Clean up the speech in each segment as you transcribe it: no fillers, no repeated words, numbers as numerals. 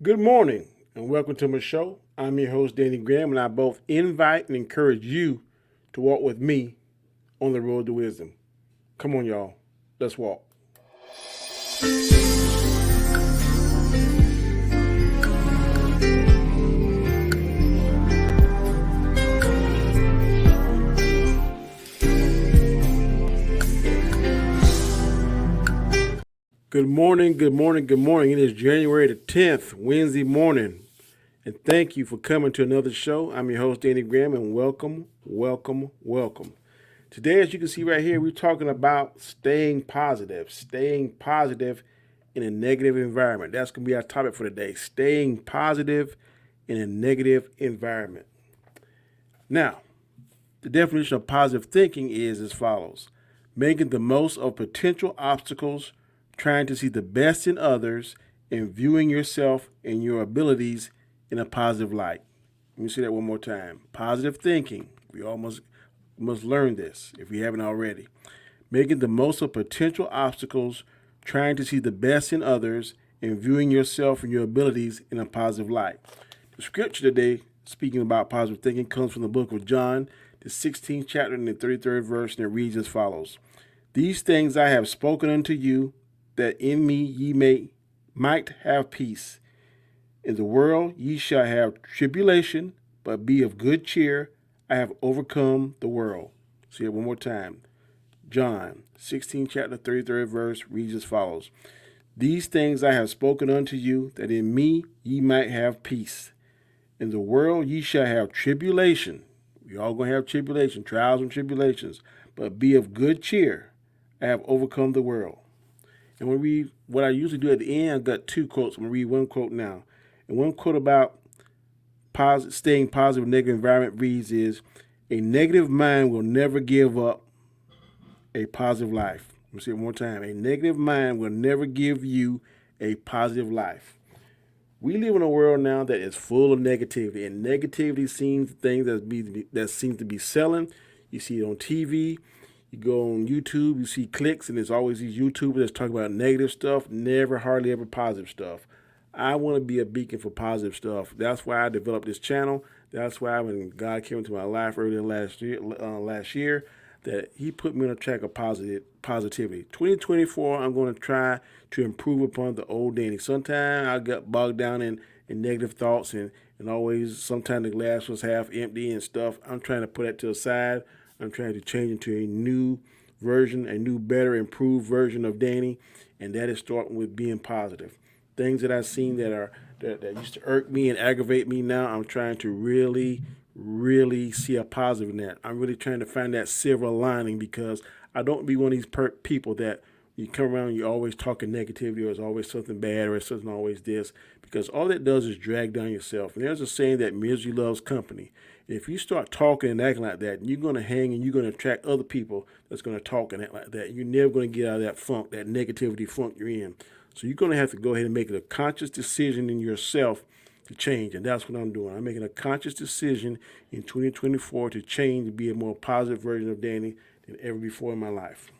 Good morning and welcome to my show. I'm your host, Danny Graham, and I both invite and encourage you to walk with me on the road to wisdom. Come on, y'all. Let's walk. Good morning, good morning, good morning. It is January the 10th, Wednesday morning. And thank you for coming to another show. I'm your host, Danny Graham, and welcome, welcome, welcome. Today, as you can see right here, we're talking about staying positive in a negative environment. That's going to be our topic for today, staying positive in a negative environment. Now, the definition of positive thinking is as follows: making the most of potential obstacles, trying to see the best in others, and viewing yourself and your abilities in a positive light. Let me say that one more time. Positive thinking. We all must learn this if we haven't already. Making the most of potential obstacles, trying to see the best in others, and viewing yourself and your abilities in a positive light. The scripture today, speaking about positive thinking, comes from the book of John, the 16th chapter and the 33rd verse, and it reads as follows: These things I have spoken unto you, that in me ye might have peace. In the world ye shall have tribulation, but be of good cheer. I have overcome the world. See it one more time. John 16 chapter 33rd verse reads as follows: These things I have spoken unto you, that in me ye might have peace. In the world ye shall have tribulation. We all gonna have tribulation, trials and tribulations, but be of good cheer. I have overcome the world. And when we read what I usually do at the end, I've got two quotes. I'm gonna read one quote now. And one quote about staying positive in a negative environment reads is, a negative mind will never give up a positive life. Let me say it one more time. A negative mind will never give you a positive life. We live in a world now that is full of negativity, and negativity seems things that seems to be selling. You see it on TV. You go on YouTube, you see clicks, and there's always these YouTubers that's talking about negative stuff, never, hardly ever positive stuff. I want to be a beacon for positive stuff. That's why I developed this channel. That's why when God came into my life earlier last year, that He put me on a track of positivity. 2024, I'm going to try to improve upon the old Danny. Sometimes I got bogged down in negative thoughts and always sometimes the glass was half empty and stuff. I'm trying to put that to the side. I'm trying to change into a new version, a new, better, improved version of Danny, and that is starting with being positive. Things that I've seen that used to irk me and aggravate me, now I'm trying to really see a positive in that. I'm really trying to find that silver lining, because I don't be one of these people that you come around and you're always talking negativity, or it's always something bad, or it's something always this, because all that does is drag down yourself. And there's a saying that misery loves company. And if you start talking and acting like that, you're going to hang and you're going to attract other people that's going to talk and act like that. You're never going to get out of that funk, that negativity funk you're in. So you're going to have to go ahead and make it a conscious decision in yourself to change. And that's what I'm doing. I'm making a conscious decision in 2024 to change, to be a more positive version of Danny than ever before in my life.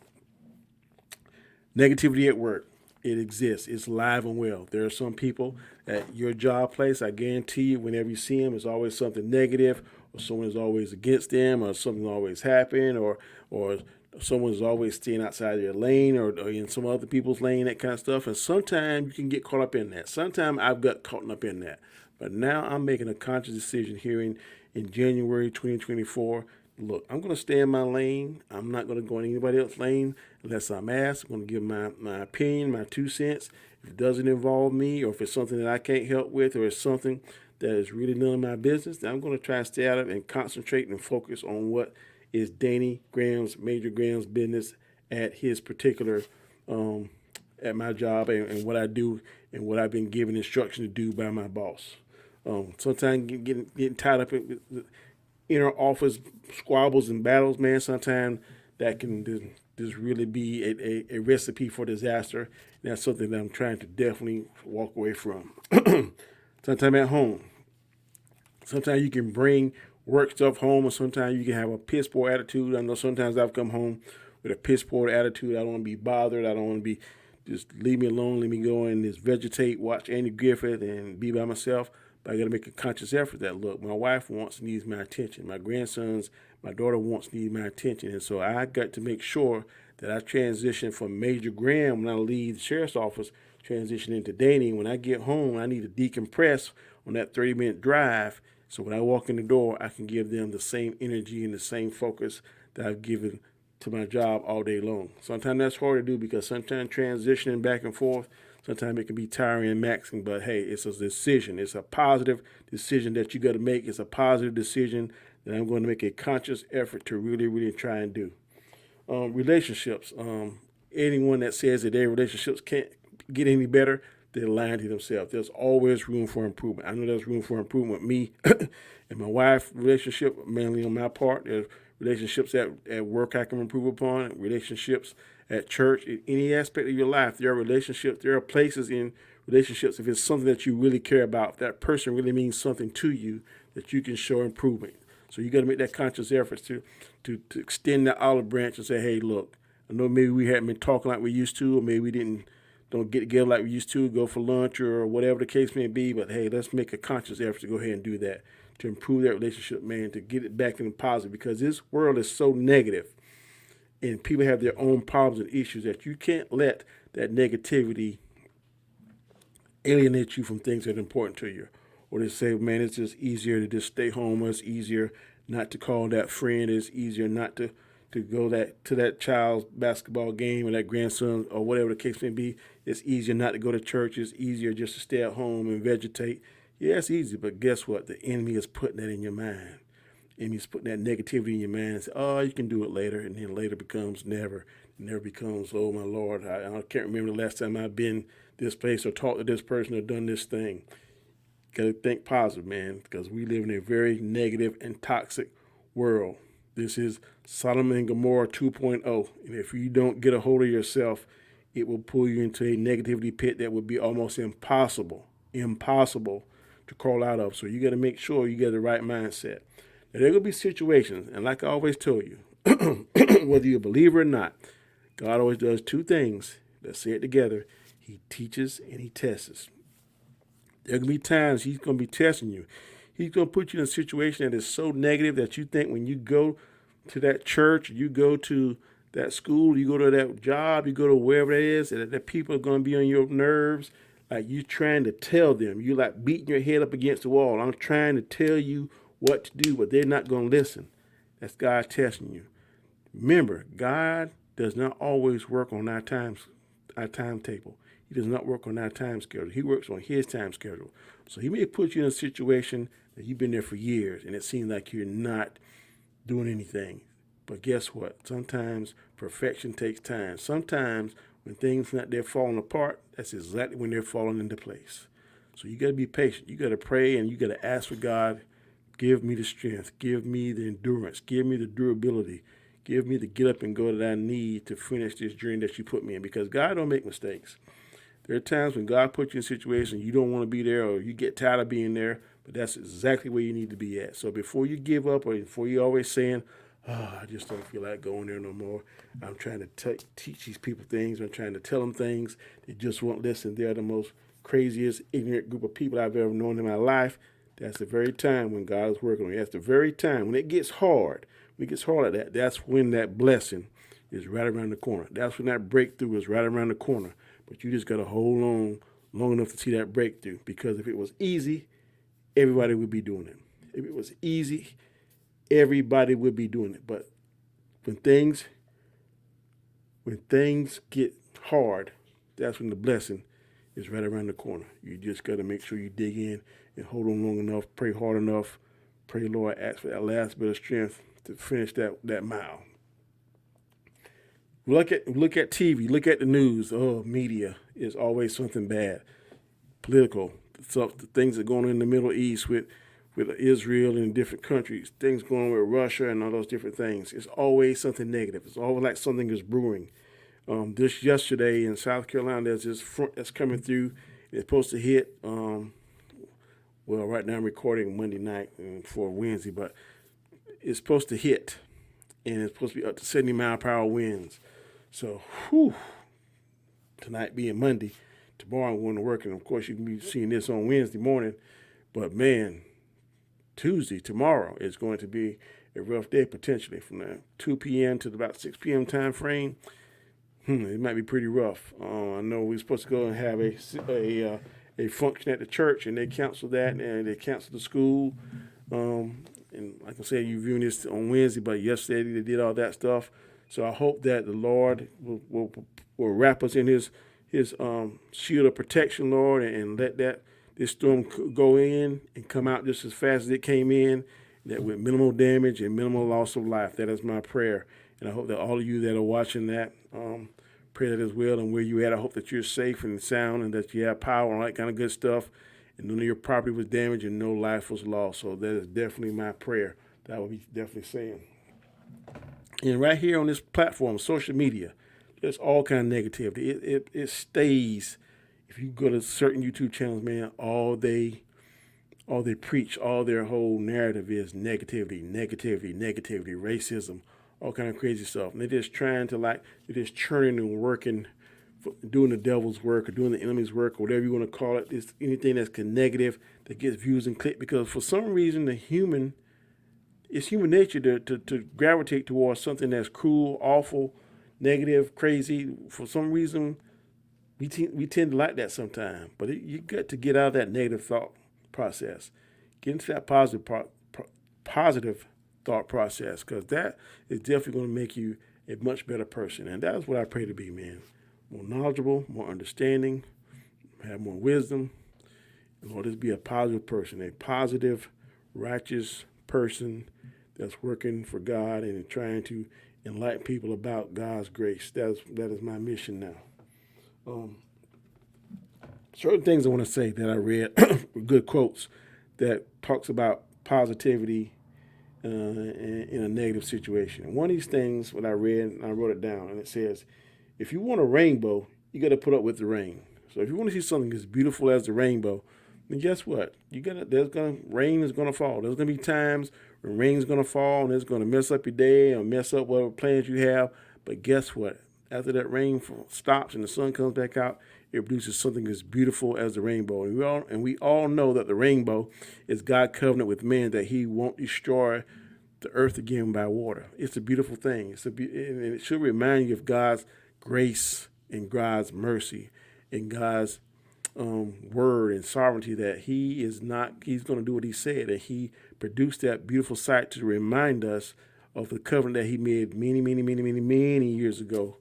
Negativity at work. It exists. It's live and well. There are some people at your job place, I guarantee you, whenever you see them, it's always something negative, or someone is always against them, or something always happened, or someone's always staying outside their lane, or in some other people's lane, that kind of stuff. And sometimes you can get caught up in that. Sometimes I've got caught up in that. But now I'm making a conscious decision here in January 2024. Look, I'm going to stay in my lane. I'm not going to go in anybody else's lane unless I'm asked. I'm going to give my opinion, my 2 cents. If it doesn't involve me, or if it's something that I can't help with, or it's something that is really none of my business, then I'm going to try to stay out of it and concentrate and focus on what is Danny Graham's, Major Graham's business at his particular, at my job, and what I do and what I've been given instruction to do by my boss. Sometimes getting tied up in inner office squabbles and battles, man, sometimes that can just really be a recipe for disaster. And that's something that I'm trying to definitely walk away from. Sometimes at home, sometimes you can bring work stuff home, or sometimes you can have a piss poor attitude. I know sometimes I've come home with a piss poor attitude. I don't want to be bothered. I don't want to be just leave me alone, let me go and just vegetate, watch Andy Griffith, and be by myself. But I got to make a conscious effort that, look, my wife needs my attention. My grandsons, my daughter needs my attention. And so I got to make sure that I transition from Major Graham when I leave the sheriff's office, transition into dating. When I get home, I need to decompress on that 30-minute drive. So when I walk in the door, I can give them the same energy and the same focus that I've given to my job all day long. Sometimes that's hard to do because sometimes transitioning back and forth, sometimes it can be tiring and maxing, but hey, it's a decision. It's a positive decision that you got to make. It's a positive decision that I'm going to make a conscious effort to really, really try and do. Relationships. Anyone that says that their relationships can't get any better, they're lying to themselves. There's always room for improvement. I know there's room for improvement with me and my wife relationship, mainly on my part. There's relationships at work I can improve upon, relationships at church, in any aspect of your life. There are relationships, there are places in relationships, if it's something that you really care about, if that person really means something to you, that you can show improvement. So you got to make that conscious effort to extend that olive branch and say, hey, look, I know maybe we haven't been talking like we used to, or maybe we don't get together like we used to, go for lunch or whatever the case may be. But hey, let's make a conscious effort to go ahead and do that, to improve that relationship, man, to get it back in the positive, because this world is so negative and people have their own problems and issues that you can't let that negativity alienate you from things that are important to you. Or they say, man, it's just easier to just stay home, or it's easier not to call that friend, it's easier not to go to that child's basketball game or that grandson or whatever the case may be. It's easier not to go to church. It's easier just to stay at home and vegetate. Yeah, it's easy, but guess what? The enemy is putting that in your mind. The enemy's putting that negativity in your mind and say, oh, you can do it later. And then later becomes never. Never becomes, oh, my Lord, I can't remember the last time I've been this place or talked to this person or done this thing. Got to think positive, man, because we live in a very negative and toxic world. This is Sodom and Gomorrah 2.0. And if you don't get a hold of yourself, it will pull you into a negativity pit that would be almost impossible to crawl out of. So you got to make sure you get the right mindset. Now, there are going to be situations, and like I always told you, whether you believe it or not, God always does two things. Let's say it together. He teaches and he tests. There are going to be times he's going to be testing you. He's going to put you in a situation that is so negative that you think when you go to that church, you go to that school, you go to that job, you go to wherever it is, that people are going to be on your nerves. Like you trying to tell them. You like beating your head up against the wall. I'm trying to tell you what to do, but they're not going to listen. That's God testing you. Remember, God does not always work on our timetable. He does not work on our time schedule. He works on his time schedule. So he may put you in a situation that you've been there for years and it seems like you're not doing anything. But guess what? Sometimes perfection takes time. Sometimes when things not there falling apart, that's exactly when they're falling into place. So you got to be patient. You got to pray and you got to ask for God, give me the strength, give me the endurance, give me the durability, give me the get up and go that I need to finish this journey that you put me in, because God don't make mistakes. There are times when God puts you in a situation you don't want to be there or you get tired of being there, but that's exactly where you need to be at. So before you give up or before you're always saying, oh, I just don't feel like going there no more, I'm trying to teach these people things, I'm trying to tell them things, they just won't listen. They're the most craziest, ignorant group of people I've ever known in my life. That's the very time when God is working on you. That's the very time when it gets hard. When it gets hard like that, that's when that blessing is right around the corner. That's when that breakthrough is right around the corner. But you just got to hold on long enough to see that breakthrough. Because if it was easy, everybody would be doing it. If it was easy, everybody would be doing it. But when things get hard, that's when the blessing is right around the corner. You just got to make sure you dig in and hold on long enough, pray hard enough, pray, Lord, ask for that last bit of strength to finish that mile. Look at TV, look at the news. Oh, media is always something bad. Political, so the things that are going on in the Middle East with Israel and different countries, things going on with Russia and all those different things. It's always something negative. It's always like something is brewing. This yesterday in South Carolina, there's this front that's coming through. It's supposed to hit. Well, right now I'm recording Monday night for Wednesday, but it's supposed to hit, and it's supposed to be up to 70-mile-per-hour winds. So, tonight being Monday. Tomorrow I'm going to work, and of course you can be seeing this on Wednesday morning. But man, Tuesday, tomorrow, is going to be a rough day potentially from the 2 p.m. to about 6 p.m. time frame. It might be pretty rough. I know we're supposed to go and have a function at the church, and they canceled that, and they canceled the school. And like I said, you're viewing this on Wednesday, but yesterday they did all that stuff. So I hope that the Lord will wrap us in His shield of protection, Lord, and let this storm go in and come out just as fast as it came in, that with minimal damage and minimal loss of life. That is my prayer. And I hope that all of you that are watching that pray that as well. And where you at, I hope that you're safe and sound and that you have power and all that kind of good stuff. And none of your property was damaged and no life was lost. So that is definitely my prayer. That will be definitely saying. And right here on this platform, social media, there's all kind of negativity. It stays. If you go to certain YouTube channels, man, all they preach, all their whole narrative is negativity, racism, all kind of crazy stuff. And they're just trying to they're just churning and working, doing the devil's work or doing the enemy's work or whatever you want to call it. It's anything that's negative that gets views and click, because for some reason it's human nature to gravitate towards something that's cruel, awful, negative, crazy. For some reason, we tend to like that sometimes. But you got to get out of that negative thought process. Get into that positive thought process, because that is definitely going to make you a much better person. And that is what I pray to be, man. More knowledgeable, more understanding, have more wisdom. And Lord, just be a positive person, a positive, righteous person that's working for God and trying to enlighten people about God's grace. That is my mission now. Certain things I want to say that I read, good quotes that talks about positivity in a negative situation. One of these things, what I read, and I wrote it down, and it says, if you want a rainbow, you got to put up with the rain. So if you want to see something as beautiful as the rainbow, then guess what? Rain is gonna fall. There's gonna be times when rain is gonna fall and it's gonna mess up your day or mess up whatever plans you have. But guess what? After that rain stops and the sun comes back out, it produces something as beautiful as the rainbow. And we all know that the rainbow is God's covenant with man, that He won't destroy the earth again by water. It's a beautiful thing. And it should remind you of God's grace and God's mercy and God's word and sovereignty, that He's going to do what He said, that He produced that beautiful sight to remind us of the covenant that He made many years ago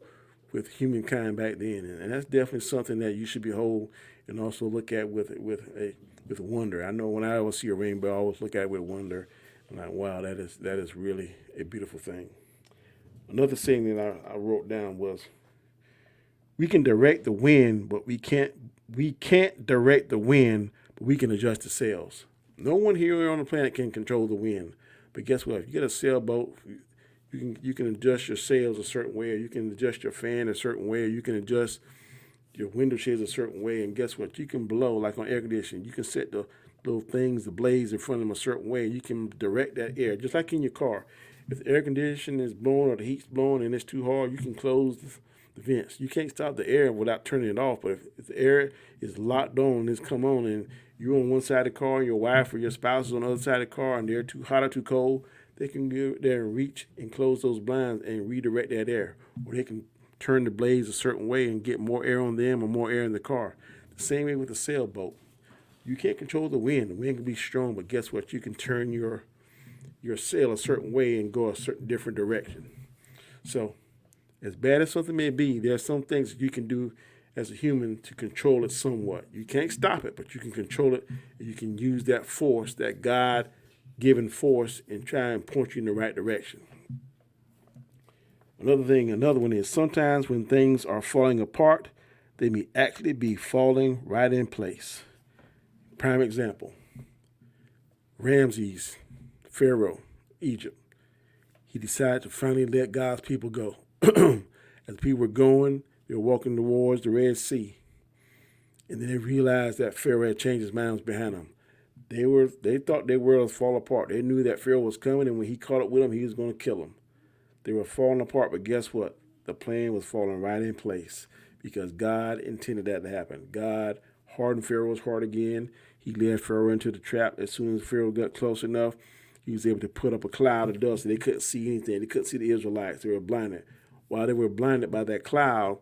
with humankind back then. And that's definitely something that you should behold and also look at with wonder. I know when I always see a rainbow, I always look at it with wonder. I'm like, wow, that is really a beautiful thing. Another thing that I wrote down was, we can direct the wind, but we can't direct the wind, but we can adjust the sails. No one here on the planet can control the wind. But guess what? If you get a sailboat, you can adjust your sails a certain way, or you can adjust your fan a certain way, or you can adjust your window shades a certain way. And guess what? You can blow, like on air conditioning. You can set the little things, the blades in front of them a certain way. You can direct that air, just like in your car. If the air conditioning is blowing or the heat's blowing and it's too hard, you can close the vents. You can't stop the air without turning it off. But if the air is locked on, it's come on, and you're on one side of the car and your wife or your spouse is on the other side of the car and they're too hot or too cold, they can go there and reach and close those blinds and redirect that air. Or they can turn the blades a certain way and get more air on them or more air in the car. The same way with the sailboat. You can't control the wind. The wind can be strong, but guess what? You can turn your sail a certain way and go a certain different direction. So, as bad as something may be, there are some things that you can do as a human to control it somewhat. You can't stop it, but you can control it, and you can use that force, that God-given force, and try and point you in the right direction. Another one is, sometimes when things are falling apart, they may actually be falling right in place. Prime example, Ramses, Pharaoh, Egypt. He decided to finally let God's people go. As people were going, they were walking towards the Red Sea. And then they realized that Pharaoh had changed his mind, was behind them. They thought their world was fall apart. They knew that Pharaoh was coming, and when he caught up with them, he was going to kill them. They were falling apart, but guess what? The plan was falling right in place, because God intended that to happen. God hardened Pharaoh's heart again. He led Pharaoh into the trap. As soon as Pharaoh got close enough, he was able to put up a cloud of dust. And they couldn't see anything. They couldn't see the Israelites. They were blinded. While they were blinded by that cloud,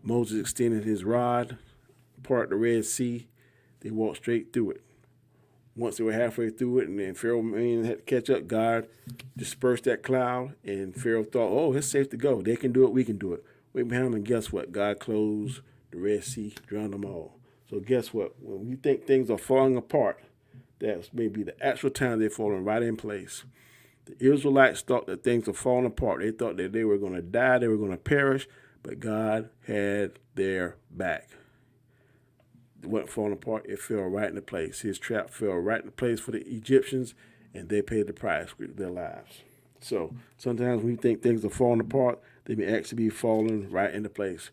Moses extended his rod, parted the Red Sea. They walked straight through it. Once they were halfway through it, and then Pharaoh had to catch up, God dispersed that cloud, and Pharaoh thought, oh, it's safe to go. They can do it, we can do it. Wait behind them, and guess what? God closed the Red Sea, drowned them all. So guess what? When you think things are falling apart, that's maybe the actual time they're falling right in place. The Israelites thought that things were falling apart. They thought that they were going to die, they were going to perish, but God had their back. It wasn't falling apart. It fell right into place. His trap fell right into place for the Egyptians, and they paid the price with their lives. So sometimes when you think things are falling apart, they may actually be falling right into place.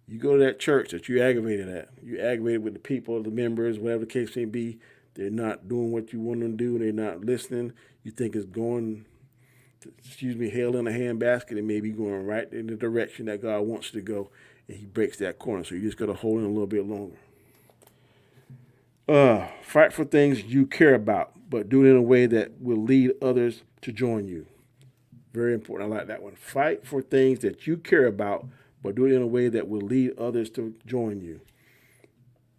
You go to that church that you're aggravated at. You're aggravated with the people, the members, whatever the case may be. They're not doing what you want them to do. They're not listening. You think it's going, hell in a handbasket. It may be going right in the direction that God wants you to go, and he breaks that corner. So you just got to hold in a little bit longer. Fight for things you care about, but do it in a way that will lead others to join you. Very important. I like that one. Fight for things that you care about, but do it in a way that will lead others to join you.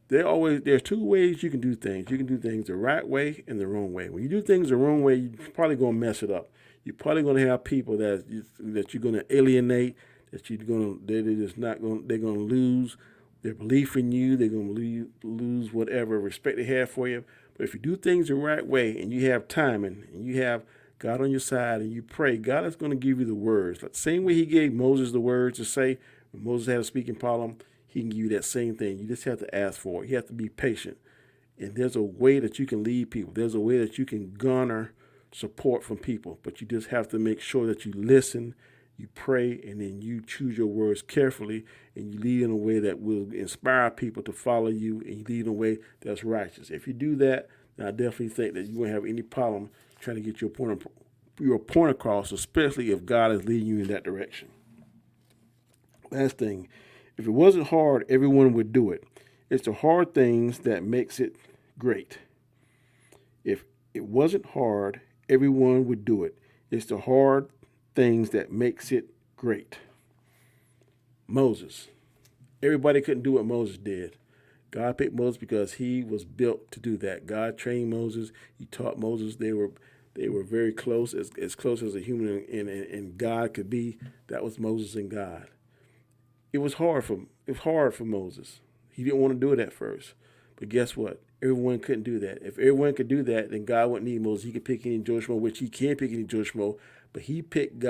There's two ways you can do things. You can do things the right way and the wrong way. When you do things the wrong way, you're probably going to mess it up. You're probably going to have people that you're going to alienate, they're going to lose their belief in you. They're going to lose whatever respect they have for you. But if you do things the right way and you have timing and you have God on your side and you pray, God is going to give you the words. Like the same way he gave Moses the words to say when Moses had a speaking problem, he can give you that same thing. You just have to ask for it. You have to be patient. And there's a way that you can lead people. There's a way that you can garner support from people. But you just have to make sure that you listen, you pray, and then you choose your words carefully, and you lead in a way that will inspire people to follow you, and you lead in a way that's righteous. If you do that, then I definitely think that you won't have any problem trying to get your point across, especially if God is leading you in that direction. Last thing, if it wasn't hard, everyone would do it. It's the hard things that makes it great. If it wasn't hard, everyone would do it. It's the hard things that makes it great. Moses. Everybody couldn't do what Moses did. God picked Moses because he was built to do that. God trained Moses. He taught Moses. They were very close, as close as a human and God could be. That was Moses and God. It was hard for Moses. He didn't want to do it at first. But guess what? Everyone couldn't do that. If everyone could do that, then God wouldn't need Moses. He could pick any Jewish Mo, which he can pick any Jewish Mo. But he picked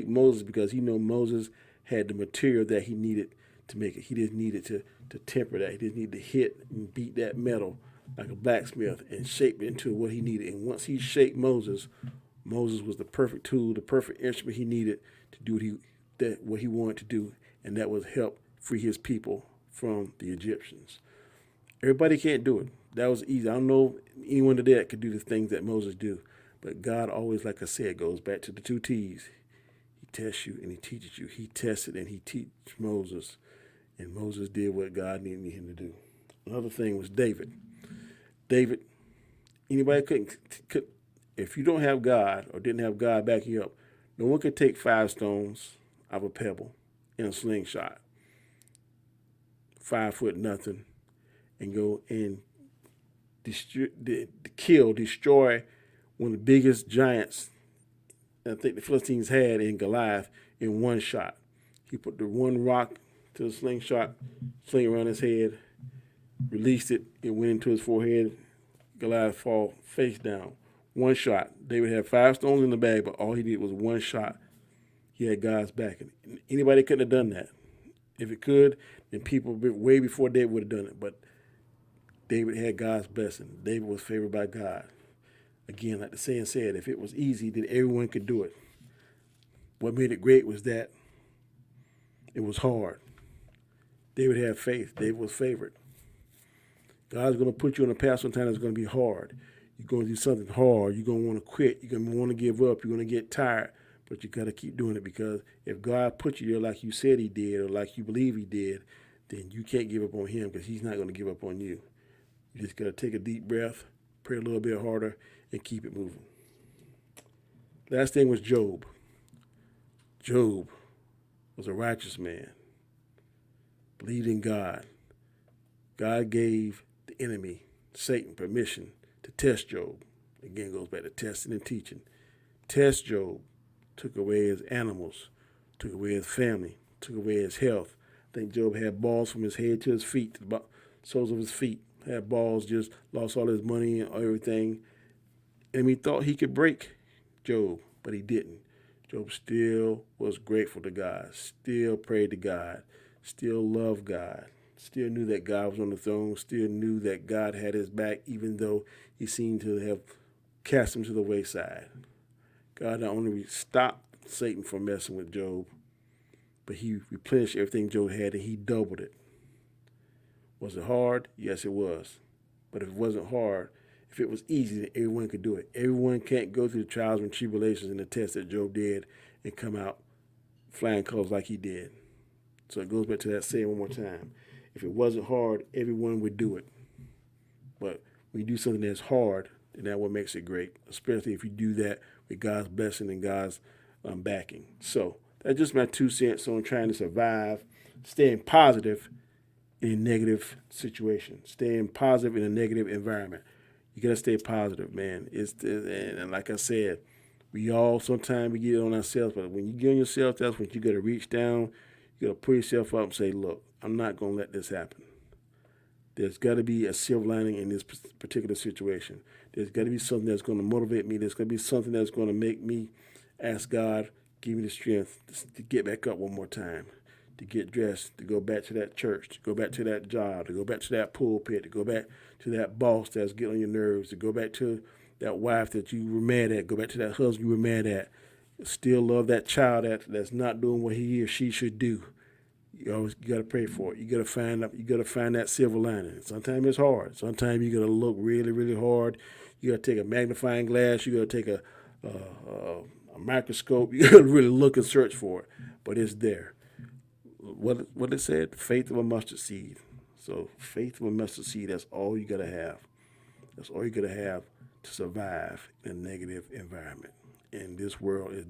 Moses because he knew Moses had the material that he needed to make it. He didn't need it to temper that. He didn't need to hit and beat that metal like a blacksmith and shape it into what he needed. And once he shaped Moses, Moses was the perfect tool, the perfect instrument he needed to do what he wanted to do, and that was help free his people from the Egyptians. Everybody can't do it. That was easy. I don't know anyone today that could do the things that Moses do. But God always, like I said, goes back to the two T's. He tests you and he teaches you. He tested and he teaches Moses. And Moses did what God needed him to do. Another thing was David. Anybody could, if you don't have God or didn't have God backing you up, no one could take 5 stones out of a pebble in a slingshot, 5 foot nothing, and go and destroy one of the biggest giants I think the Philistines had in Goliath in one shot. He put the one rock to the slingshot, sling around his head, released it, it went into his forehead. Goliath fall face down. One shot. David had 5 stones in the bag, but all he did was one shot. He had God's backing. Anybody couldn't have done that. If it could, then people way before David would have done it. But David had God's blessing. David was favored by God. Again, like the saying said, if it was easy, then everyone could do it. What made it great was that it was hard. David had faith. David was favored. God's going to put you on a path sometimes that's going to be hard. You're going to do something hard. You're going to want to quit. You're going to want to give up. You're going to get tired. but you got to keep doing it, because if God put you there like you said he did or like you believe he did, then you can't give up on him, because he's not going to give up on you. You just got to take a deep breath, pray a little bit harder, and keep it moving. Last thing was Job. Job was a righteous man, believed in God. God gave the enemy, Satan, permission to test Job. Again, goes back to testing and teaching. Test Job, took away his animals, took away his family, took away his health. I think Job had balls from his head to his feet, to the soles of his feet. Had balls, just lost all his money and everything. And he thought he could break Job, but he didn't. Job still was grateful to God, still prayed to God, still loved God, still knew that God was on the throne, still knew that God had his back, even though he seemed to have cast him to the wayside. God not only stopped Satan from messing with Job, but he replenished everything Job had, and he doubled it. Was it hard? Yes, it was. But if it wasn't hard, if it was easy, then everyone could do it. Everyone can't go through the trials and tribulations and the tests that Job did and come out flying colors like he did. So it goes back to that saying one more time. If it wasn't hard, everyone would do it. But when you do something that's hard, then that's what makes it great, especially if you do that with God's blessing and God's backing. So that's just my 2 cents on trying to survive, staying positive in a negative situation, staying positive in a negative environment. You got to stay positive, man. And like I said, we all sometimes we get on ourselves, but when you get on yourself, that's when you got to reach down, you got to pull yourself up and say, look, I'm not going to let this happen. There's got to be a silver lining in this particular situation. There's got to be something that's going to motivate me. There's going to be something that's going to make me ask God, give me the strength to get back up one more time, to get dressed, to go back to that church, to go back to that job, to go back to that pulpit, to go back to that boss that's getting on your nerves, to go back to that wife that you were mad at, go back to that husband you were mad at, still love that child that's not doing what he or she should do. You got to pray for it. You got to find that silver lining. Sometimes it's hard. Sometimes you got to look really, really hard. You got to take a magnifying glass. You got to take a microscope. You got to really look and search for it. But it's there. What it said? Faith of a mustard seed. So faith of a mustard seed. That's all you got to have. That's all you got to have to survive in a negative environment. And this world is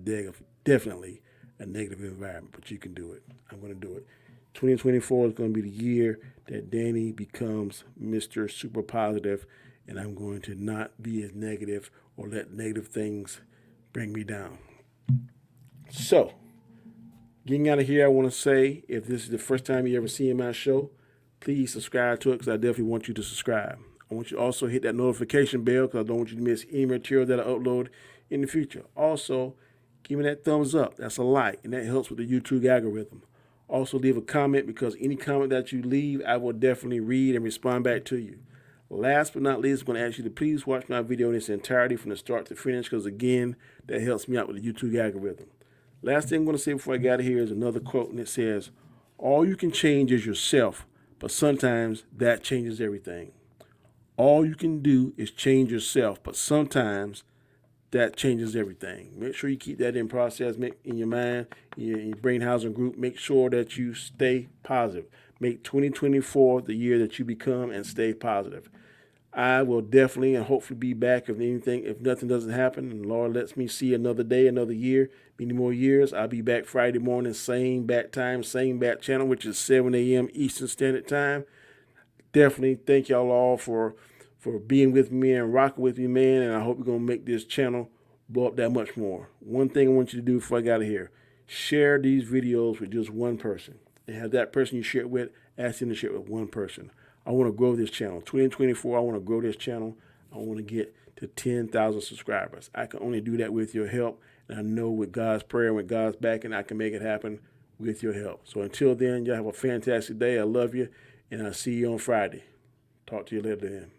definitely a negative environment, but you can do it. I'm going to do it. 2024 is going to be the year that Danny becomes Mr. Super Positive, and I'm going to not be as negative or let negative things bring me down. So, getting out of here, I want to say, if this is the first time you ever seen my show, please subscribe to it, because I definitely want you to subscribe. I want you to also hit that notification bell, because I don't want you to miss any material that I upload in the future. Also, give me that thumbs up. That's a like, and that helps with the YouTube algorithm. Also, leave a comment, because any comment that you leave, I will definitely read and respond back to you. Last but not least, I'm going to ask you to please watch my video in its entirety from the start to finish, because, again, that helps me out with the YouTube algorithm. Last thing I'm going to say before I get out of here is another quote, and it says, all you can change is yourself, but sometimes that changes everything. All you can do is change yourself, but sometimes that changes everything. Make sure you keep that in process, in your mind, in your brain housing group. Make sure that you stay positive. Make 2024 the year that you become, and stay positive. I will definitely and hopefully be back if nothing doesn't happen, and Lord lets me see another day, another year, many more years. I'll be back Friday morning, same bat time, same bat channel, which is 7 a.m. Eastern Standard Time. Definitely thank y'all all for being with me and rocking with me, man, and I hope you're going to make this channel blow up that much more. One thing I want you to do before I get out of here, share these videos with just one person. And have that person you share it with, ask them to share it with one person. I want to grow this channel. 2024, I want to grow this channel. I want to get to 10,000 subscribers. I can only do that with your help, and I know with God's prayer and with God's backing, I can make it happen with your help. So until then, y'all have a fantastic day. I love you, and I'll see you on Friday. Talk to you later then.